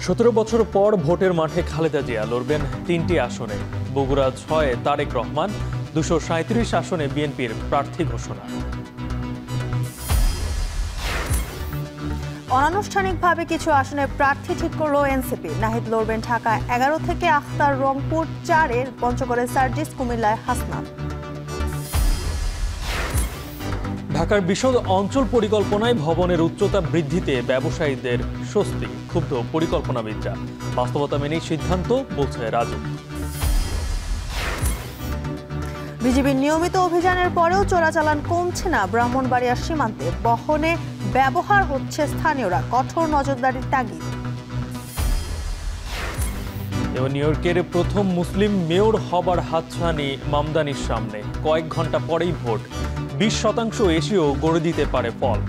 17 বছর পর ভোটের মাঠে খালেদা জিয়া লড়বেন 3টি আসনে। বগুড়া 6-এ তারেক রহমান, 237 আসনে বিএনপির প্রার্থী ঘোষণা। অনানুষ্ঠানিকভাবে কিছু আসনে প্রার্থী ঠিক করল এনসিপি। নাহিদ লড়বেন ঢাকা 11 থেকে, আখতার রংপুর 4-এ, পঞ্চগড়ে সার্জিস, কুমিল্লায় হাসনাত। ঢাকার বিশদ অঞ্চল পরিকল্পনায় ভবনের উচ্চতা বৃদ্ধিতে ব্যবসায়ীদের স্বস্তি, ক্ষুব্ধ পরিকল্পনাবিদরা। বাস্তবতা মেনেই সিদ্ধান্ত, বলছে রাজু। বিজিবির নিয়মিত অভিযানের পরেও চোরাচালান কমছে না ব্রাহ্মণবাড়িয়ার সীমান্তে। বহনে ব্যবহার হচ্ছে স্থানীয়রা, কঠোর নজরদারির তাগিদ। এবং নিউ ইয়র্কের প্রথম মুসলিম মেয়র হবার হাতছানি মামদানির সামনে। কয়েক ঘন্টা পরেই ভোট, 20% এসেও গড়ে দিতে পারে ফল।